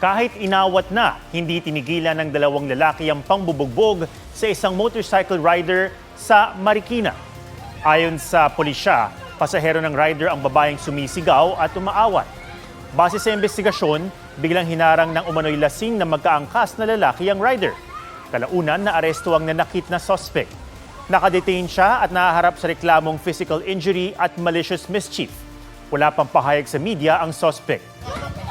Kahit inawat na, hindi tinigilan ng dalawang lalaki ang pangbubugbog sa isang motorcycle rider sa Marikina. Ayon sa pulisya, pasahero ng rider ang babaeng sumisigaw at umaawat. Base sa investigasyon, biglang hinarang ng umano'y lasing na magkaangkas na lalaki ang rider. Kalaunan na aresto ang nanakit na suspect. Nakadetain siya at nahaharap sa reklamong physical injury at malicious mischief. Wala pang pahayag sa media ang suspect.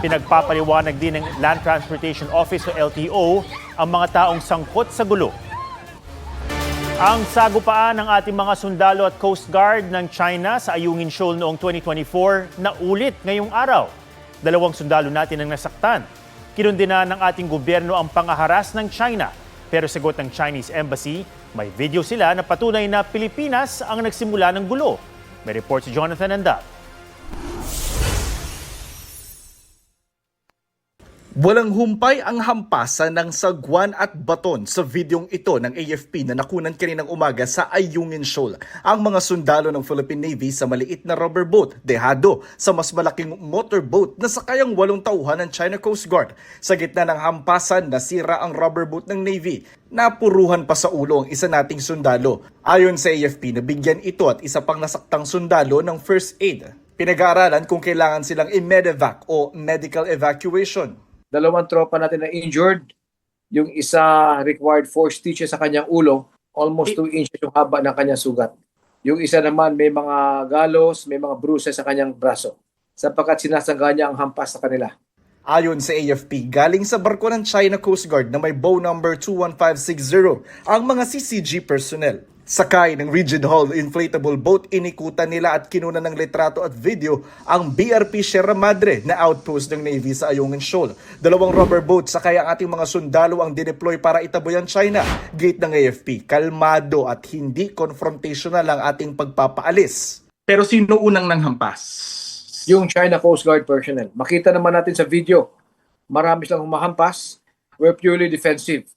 Pinagpapaliwanag din ng Land Transportation Office o LTO ang mga taong sangkot sa gulo. Ang sagupaan ng ating mga sundalo at Coast Guard ng China sa Ayungin Shoal noong 2024 na ulit ngayong araw. 2 sundalo natin ang nasaktan. Kinundina ng ating gobyerno ang pangaharas ng China. Pero sagot ng Chinese Embassy, may video sila na patunay na Pilipinas ang nagsimula ng gulo. May report si Jonathan Andal. Walang humpay ang hampasan ng sagwan at baton sa videong ito ng AFP na nakunan kaninang umaga sa Ayungin Shoal. Ang mga sundalo ng Philippine Navy sa maliit na rubber boat dehado sa mas malaking motorboat na sakayang 8 tauhan ng China Coast Guard. Sa gitna ng hampasan, nasira ang rubber boat ng Navy. Napuruhan pa sa ulo ang isa nating sundalo. Ayon sa AFP, nabigyan ito at isa pang nasaktang sundalo ng first aid. Pinag-aaralan kung kailangan silang i-medevac o medical evacuation. 2 tropa natin na injured. Yung isa required 4 stitches sa kanyang ulo. Almost 2 inches yung haba ng kanyang sugat. Yung isa naman may mga galos, may mga bruises sa kanyang braso. Sapagkat sinasangga niya ang hampas sa kanila. Ayon sa AFP, galing sa barko ng China Coast Guard na may bow number 21560 ang mga CCG personnel. Sakay ng Rigid Hull inflatable boat, inikutan nila at kinunan ng litrato at video ang BRP Sierra Madre na outpost ng Navy sa Ayungin Shoal. 2 rubber boat sakay ang ating mga sundalo ang dineploy para itaboy ang China. Gate ng AFP, kalmado at hindi confrontational ang ating pagpapaalis. Pero sino unang nanghampas? Yung China Coast Guard personnel. Makita naman natin sa video, marami silang humahampas. We're purely defensive.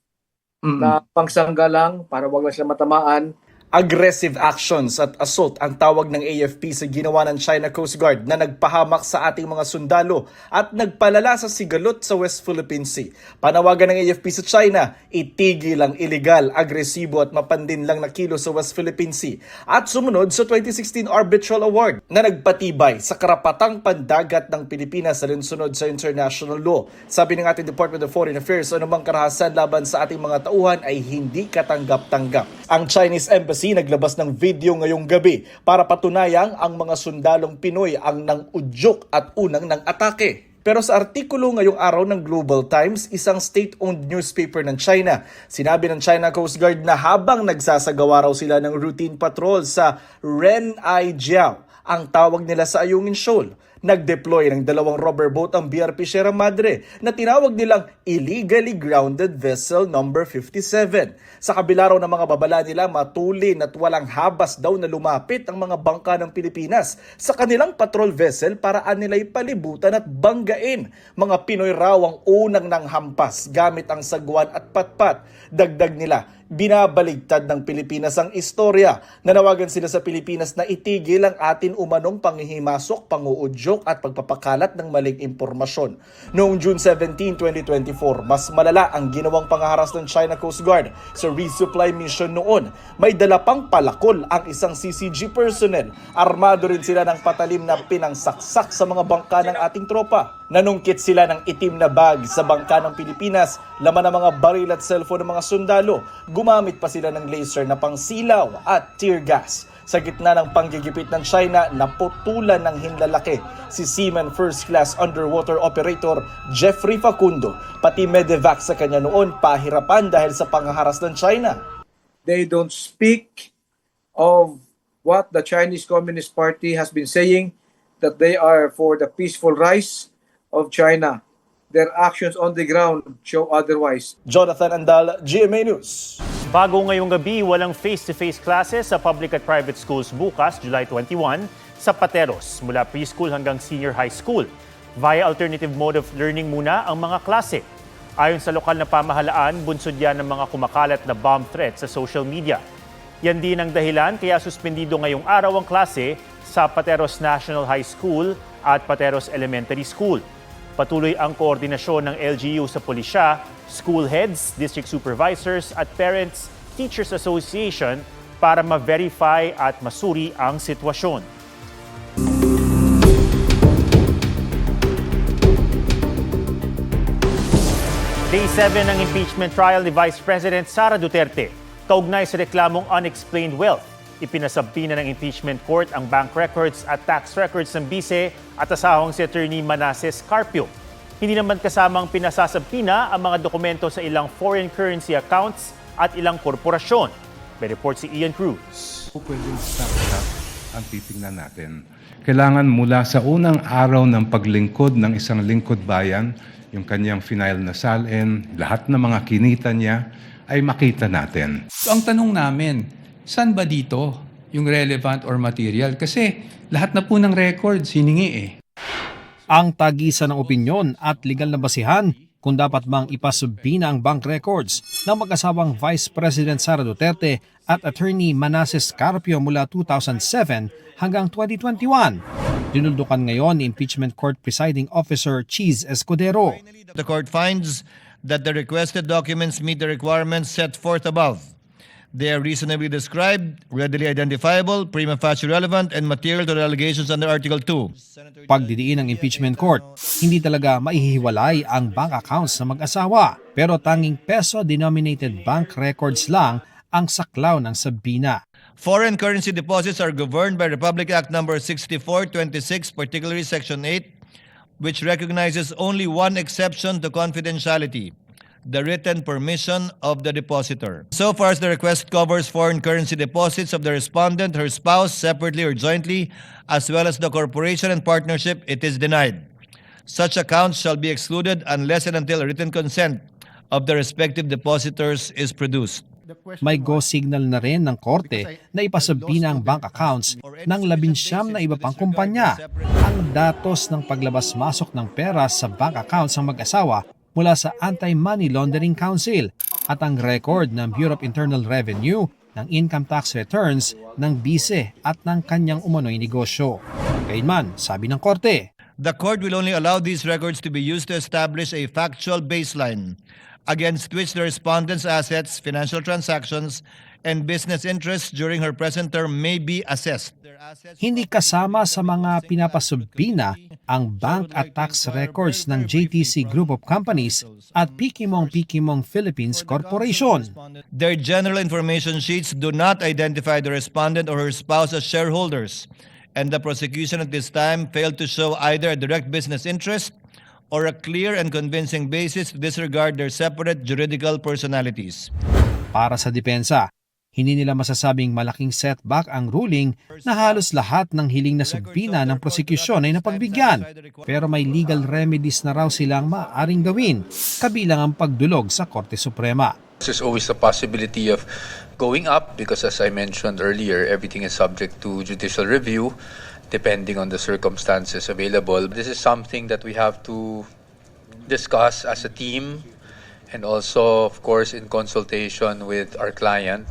Na pangsangga lang para wag lang sila matamaan. Aggressive actions at assault ang tawag ng AFP sa ginawa ng China Coast Guard na nagpahamak sa ating mga sundalo at nagpalala sa sigalot sa West Philippine Sea. Panawagan ng AFP sa China, itigil ang illegal, agresibo at mapandinlang na kilo sa West Philippine Sea at sumunod sa 2016 Arbitral Award na nagpatibay sa karapatang pandagat ng Pilipinas sa linsunod sa international law. Sabi ng ating Department of Foreign Affairs, anumang karahasan laban sa ating mga tauhan ay hindi katanggap-tanggap. Ang Chinese Embassy naglabas ng video ngayong gabi para patunayang ang mga sundalong Pinoy ang nang-udyok at unang nang-atake. Pero sa artikulo ngayong araw ng Global Times, isang state-owned newspaper ng China, sinabi ng China Coast Guard na habang nagsasagawa raw sila ng routine patrol sa Renai Jiao, ang tawag nila sa Ayungin Shoal, nag-deploy ng 2 rubber boat ang BRP Sierra Madre na tinawag nilang Illegally Grounded Vessel number 57. Sa kabila raw ng mga babala nila, matulin at walang habas daw na lumapit ang mga bangka ng Pilipinas sa kanilang patrol vessel para nila'y palibutan at banggain. Mga Pinoy raw ang unang nanghampas gamit ang sagwan at patpat. Dagdag nila, binabaligtad ng Pilipinas ang istorya. Nanawagan sila sa Pilipinas na itigil ang atin umanong panghihimasok, panguudyok at pagpapakalat ng maling impormasyon. Noong June 17, 2024, mas malala ang ginawang pangaharas ng China Coast Guard sa resupply mission noon. May dala pang palakol ang isang CCG personnel. Armado rin sila ng patalim na pinangsaksak sa mga bangka ng ating tropa. Nanungkit sila ng itim na bag sa bangka ng Pilipinas, laman ng mga baril at cellphone ng mga sundalo. Gumamit pa sila ng laser na pangsilaw at tear gas. Sa gitna ng panggigipit ng China, naputulan ng hinlalaki si Seaman First Class Underwater Operator Jeffrey Facundo. Pati medevac sa kanya noon pahirapan dahil sa panghaharas ng China. They don't speak of what the Chinese Communist Party has been saying, that they are for the peaceful rise of China. Their actions on the ground show otherwise. Jonathan Andal, GMA News. Bago ngayong gabi, walang face-to-face classes sa public at private schools bukas, July 21, sa Pateros, mula preschool hanggang senior high school. Via alternative mode of learning muna ang mga klase. Ayon sa lokal na pamahalaan, bunsod yan ng mga kumakalat na bomb threat sa social media. Yan din ang dahilan kaya suspendido ngayong araw ang klase sa Pateros National High School at Pateros Elementary School. Patuloy ang koordinasyon ng LGU sa pulisya, school heads, district supervisors at Parents Teachers Association para ma-verify at masuri ang sitwasyon. Day 7 ng impeachment trial ni Vice President Sara Duterte. Kaugnay sa reklamong unexplained wealth, ipinasabina ng impeachment court ang bank records at tax records ng bise at asahang si Attorney Manasseh Carpio. Hindi naman kasamang pinasasabina ang mga dokumento sa ilang foreign currency accounts at ilang korporasyon. May report si Ian Cruz. Pwedeng snapshot ang titingnan natin. Kailangan mula sa unang araw ng paglingkod ng isang lingkod bayan, yung kanyang final na salin, lahat ng mga kinita niya ay makita natin. So ang tanong namin, saan ba dito yung relevant or material? Kasi lahat na po ng records hiningi eh. Ang tagisan ng opinyon at legal na basihan kung dapat bang ipasubina ang bank records ng mag-asawang Vice President Sara Duterte at Attorney Manasseh Carpio mula 2007 hanggang 2021. Dinuldukan ngayon ni Impeachment Court Presiding Officer Cheese Escudero. The court finds that the requested documents meet the requirements set forth above. They are reasonably described, readily identifiable, prima facie relevant, and material to the allegations under Article 2. Pagdidiin ng impeachment court, hindi talaga maihiwalay ang bank accounts ng mag-asawa, pero tanging peso-denominated bank records lang ang saklaw ng sabina. Foreign currency deposits are governed by Republic Act No. 6426, particularly Section 8, which recognizes only one exception to confidentiality: the written permission of the depositor. So far as the request covers foreign currency deposits of the respondent, her spouse, separately or jointly, as well as the corporation and partnership, it is denied. Such accounts shall be excluded unless and until a written consent of the respective depositors is produced. May go signal na rin ng korte na ipasabina ang bank accounts ng 19 na iba pang kumpanya. Ang datos ng paglabas-masok ng pera sa bank accounts ng mag-asawa mula sa Anti-Money Laundering Council at ang record ng Bureau of Internal Revenue ng income tax returns ng bise at ng kanyang umano'y negosyo. Gayunman, sabi ng korte, The court will only allow these records to be used to establish a factual baseline against which the respondent's assets, financial transactions, and business interests during her present term may be assessed. hindi kasama sa mga pinapasubina ang bank at tax records ng JTC Group of Companies at Pikimong Philippines Corporation. Their general information sheets do not identify the respondent or her spouse as shareholders, and the prosecution at this time failed to show either a direct business interest or a clear and convincing basis to disregard their separate juridical personalities. Para sa depensa, hindi nila masasabing malaking setback ang ruling na halos lahat ng hiling na subpina ng prosekusyon ay napagbigyan. Pero may legal remedies na raw silang maaaring gawin, kabilang ang pagdulog sa Korte Suprema. There's always the possibility of going up because, as I mentioned earlier, everything is subject to judicial review depending on the circumstances available. This is something that we have to discuss as a team and also, of course, in consultation with our client.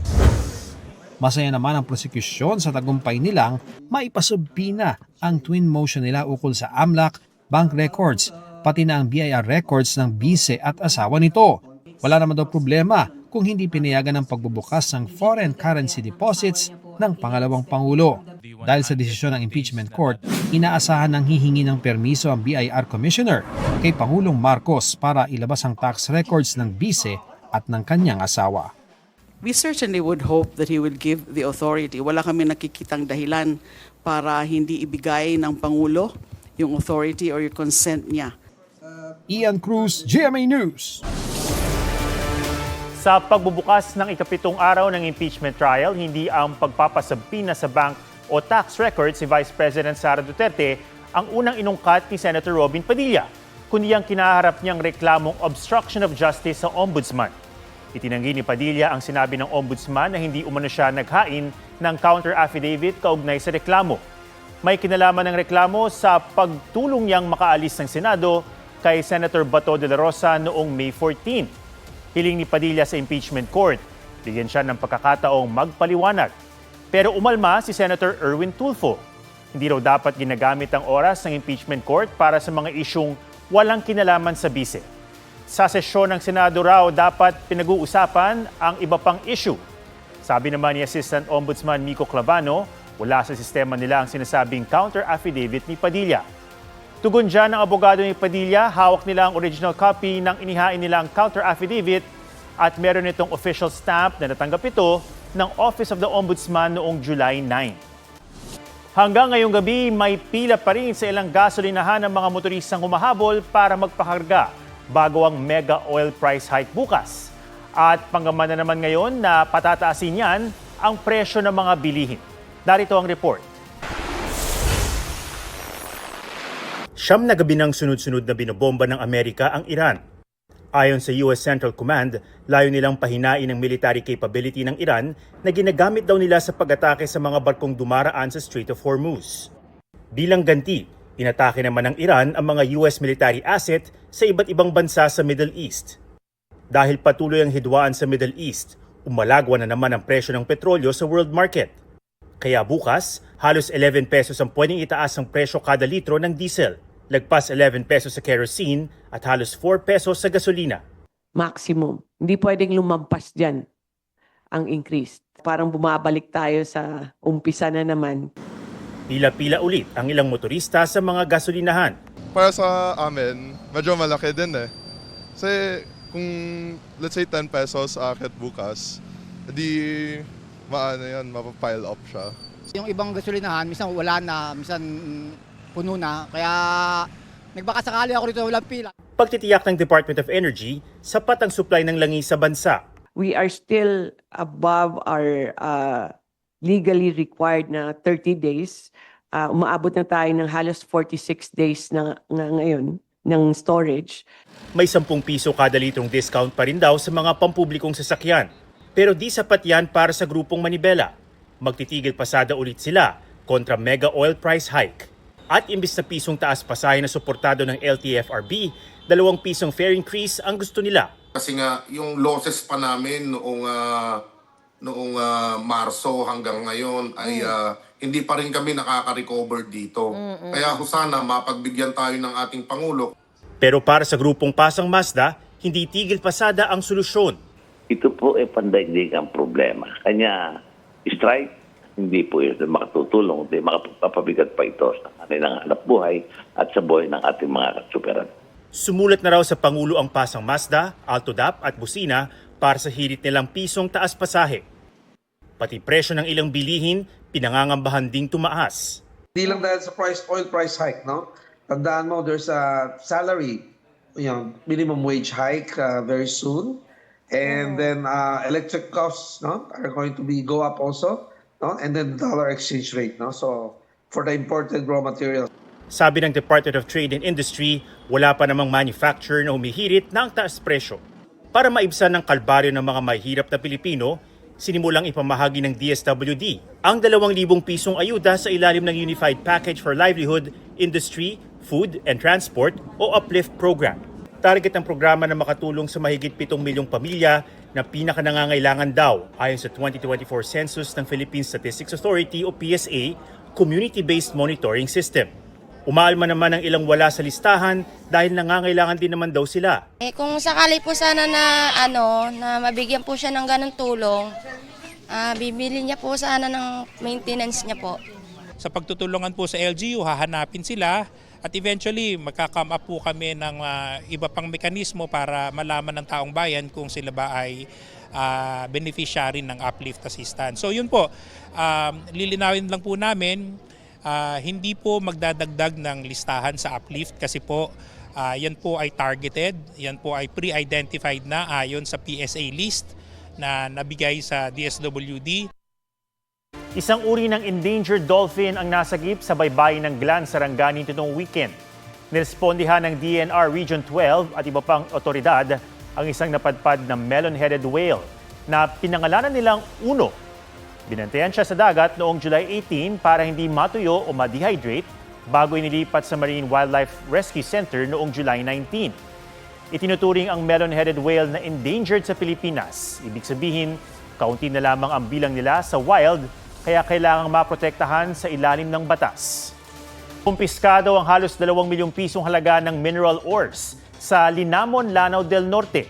Masaya naman ang prosekusyon sa tagumpay nilang maipasubpina ang twin motion nila ukol sa AMLAC, bank records, pati na ang BIR records ng bise at asawa nito. Wala naman daw problema kung hindi pinayagan ang pagbubukas ng foreign currency deposits ng pangalawang Pangulo. Dahil sa desisyon ng impeachment court, inaasahan ng hihingi ng permiso ang BIR Commissioner kay Pangulong Marcos para ilabas ang tax records ng bise at ng kanyang asawa. We certainly would hope that he will give the authority. Wala kami nakikitang dahilan para hindi ibigay ng Pangulo yung authority or yung consent niya. Ian Cruz, GMA News. Sa pagbubukas ng ikapitong araw ng impeachment trial, hindi ang pagpapasabpina sa bank o tax records si Vice President Sara Duterte ang unang inungkat ni Senator Robin Padilla, kundi ang kinaharap niyang reklamong obstruction of justice sa Ombudsman. Itinanggi ni Padilla ang sinabi ng Ombudsman na hindi umano siya naghain ng counter affidavit kaugnay sa reklamo. May kinalaman ng reklamo sa pagtulong niyang makaalis ng Senado kay Senator Bato de la Rosa noong May 14. Hiling ni Padilla sa impeachment court, bigyan siya ng pagkakataong magpaliwanag. Pero umalma si Senator Erwin Tulfo. Hindi raw dapat ginagamit ang oras ng impeachment court para sa mga isyung walang kinalaman sa bise. Sa sesyon ng Senado raw dapat pinag-uusapan ang iba pang issue. Sabi naman ni Assistant Ombudsman Miko Clavano, wala sa sistema nila ang sinasabing counter affidavit ni Padilla. Tugon dyan ng abogado ni Padilla, hawak nila ang original copy ng inihain nilang counter affidavit at meron itong official stamp na natanggap ito ng Office of the Ombudsman noong July 9. Hanggang ngayong gabi, may pila pa rin sa ilang gasolinahan ng mga motoristang humahabol para magpakarga bago ang mega oil price hike bukas. At panggaman na naman ngayon na patataasin yan ang presyo ng mga bilihin. Darito ang report. Siyam na gabi ng sunod-sunod na binobomba ng Amerika ang Iran. Ayon sa US Central Command, layo nilang pahinain ang military capability ng Iran na ginagamit daw nila sa pag-atake sa mga barkong dumaraan sa Strait of Hormuz. Bilang ganti, inatake naman ng Iran ang mga US military asset sa iba't ibang bansa sa Middle East. Dahil patuloy ang hidwaan sa Middle East, umalagwa na naman ang presyo ng petrolyo sa world market. Kaya bukas, halos 11 pesos ang pwedeng itaas ang presyo kada litro ng diesel. Lagpas 11 pesos sa kerosene at halos 4 pesos sa gasolina. Maximum. Hindi pwedeng lumampas dyan ang increase. Parang bumabalik tayo sa umpisa na naman. Pila-pila ulit ang ilang motorista sa mga gasolinahan. Para sa amin, medyo malaki din eh. Kasi kung let's say 10 pesos akit bukas, di maano yan, mapapile up siya. Yung ibang gasolinahan, minsan wala na, minsan puno na. Kaya nagbakasakali ako dito, walang pila. Pagtitiyak ng Department of Energy, sapat ang supply ng langis sa bansa. We are still above our legally required na 30 days. Umaabot na tayo ng halos 46 days na ngayon ng storage. May 10 piso kada litrong discount pa rin daw sa mga pampublikong sasakyan. Pero di sapat yan para sa grupong Manibela. Magtitigil pasada ulit sila kontra mega oil price hike. At imbis na pisong taas pasahe na suportado ng LTFRB, 2 pisong fare increase ang gusto nila. Kasi nga yung losses pa namin noong Marso hanggang ngayon ay hindi pa rin kami nakaka-recover dito. Kaya sana mapagbigyan tayo ng ating Pangulo. Pero para sa grupong Pasang Mazda, hindi tigil pasada ang solusyon. Ito po ay pandaigdigang problema. Kanya strike, hindi po ito makatutulong, hindi makapabigat pa ito sa kanilang hanap buhay at sa buhay ng ating mga katsuperan. Sumulat na raw sa Pangulo ang Pasang Mazda, Altodap at Busina para sa hirit nilang pisong taas pasahe. Pati presyo ng ilang bilihin, pinangangambahan ding tumaas. Hindi lang dahil sa oil price hike, no? Tandaan mo, there's a salary, minimum wage hike very soon. And then electric costs, no, are going to go up also. No? And then dollar exchange rate, no? So for the imported raw material. Sabi ng Department of Trade and Industry, wala pa namang manufacturer na humihirit ng taas presyo. Para maibsan ng kalbaryo ng mga mahihirap na Pilipino, sinimulang ipamahagi ng DSWD ang 2,000 pisong ayuda sa ilalim ng Unified Package for Livelihood, Industry, Food and Transport o UPLIFT program. Target ng programa na makatulong sa mahigit 7 milyong pamilya na pinakanangangailangan daw ayon sa 2024 census ng Philippine Statistics Authority o PSA Community-Based Monitoring System. Umaalma naman ang ilang wala sa listahan dahil nangangailangan din naman daw sila. Kung sakali po sana na mabigyan po siya ng ganong tulong, bibili niya po sana ng maintenance niya po. Sa pagtutulungan po sa LGU, hahanapin sila at eventually magka-come up po kami ng iba pang mekanismo para malaman ng taong bayan kung sila ba ay beneficiary ng uplift assistance. So yun po, lilinawin lang po namin, hindi po magdadagdag ng listahan sa uplift kasi po yan po ay targeted, yan po ay pre-identified na ayon sa PSA list na nabigay sa DSWD. Isang uri ng endangered dolphin ang nasagip sa baybayin ng Glan, Sarangani nitong weekend. Nirespondihan ng DNR Region 12 at iba pang otoridad ang isang napadpad na melon-headed whale na pinangalanan nilang Uno. Binantayan siya sa dagat noong July 18 para hindi matuyo o ma-dehydrate bago inilipat sa Marine Wildlife Rescue Center noong July 19. Itinuturing ang melon-headed whale na endangered sa Pilipinas. Ibig sabihin, kaunti na lamang ang bilang nila sa wild kaya kailangang maprotektahan sa ilalim ng batas. Kumpiskado ang halos 2 milyong pisong halaga ng mineral ores sa Linamon, Lanao del Norte.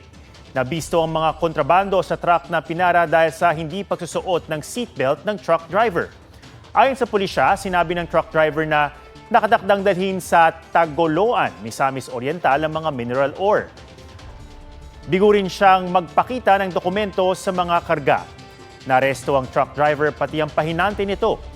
Nabisto ang mga kontrabando sa truck na pinara dahil sa hindi pagsusuot ng seatbelt ng truck driver. Ayon sa pulisya, sinabi ng truck driver na nakadakdang dalhin sa Tagoloan, Misamis Oriental ang mga mineral ore. Bigo rin siyang magpakita ng dokumento sa mga karga. Naresto ang truck driver pati ang pahinante nito.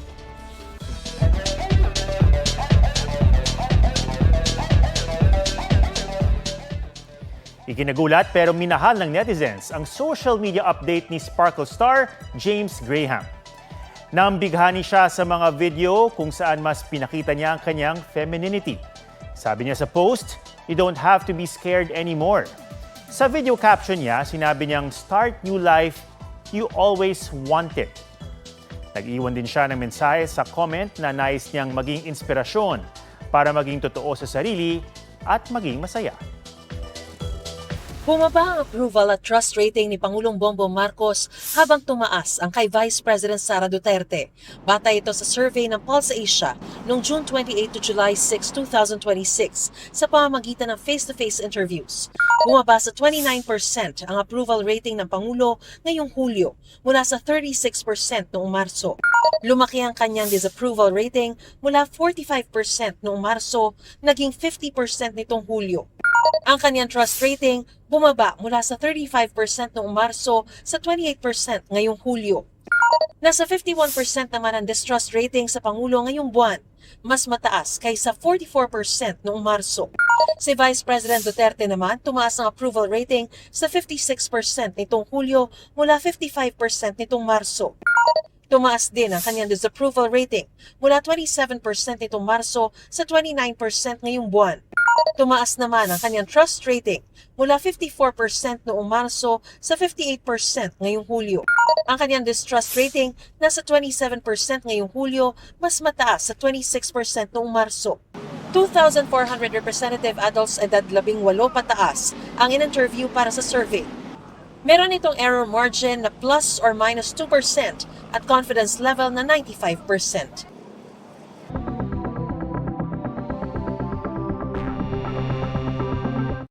Ikinagulat pero minahal ng netizens ang social media update ni Sparkle star James Graham. Nambighani siya sa mga video kung saan mas pinakita niya ang kanyang femininity. Sabi niya sa post, "You don't have to be scared anymore." Sa video caption niya, sinabi niyang start new life you always wanted. Nag-iwan din siya ng mensahe sa comment na nais niyang maging inspirasyon para maging totoo sa sarili at maging masaya. Bumaba ang approval at trust rating ni Pangulong Bongbong Marcos habang tumaas ang kay Vice President Sara Duterte. Batay ito sa survey ng Pulse Asia noong June 28 to July 6, 2026 sa pamamagitan ng face-to-face interviews. Bumaba sa 29% ang approval rating ng Pangulo ngayong Hulyo mula sa 36% noong Marso. Lumaki ang kanyang disapproval rating mula 45% noong Marso, naging 50% nitong Hulyo. Ang kanyang trust rating bumaba mula sa 35% noong Marso sa 28% ngayong Hulyo. Nasa 51% naman ang distrust rating sa Pangulo ngayong buwan, mas mataas kaysa 44% noong Marso. Si Vice President Duterte naman tumaas ang approval rating sa 56% nitong Hulyo mula 55% nitong Marso. Tumaas din ang kanyang disapproval rating mula 27% nitong Marso sa 29% ngayong buwan. Tumaas naman ang kanyang trust rating mula 54% noong Marso sa 58% ngayong Hulyo. Ang kanyang distrust rating nasa 27% ngayong Hulyo, mas mataas sa 26% noong Marso. 2,400 representative adults edad 18 pataas ang in-interview para sa survey. Meron itong error margin na plus or minus 2% at confidence level na 95%.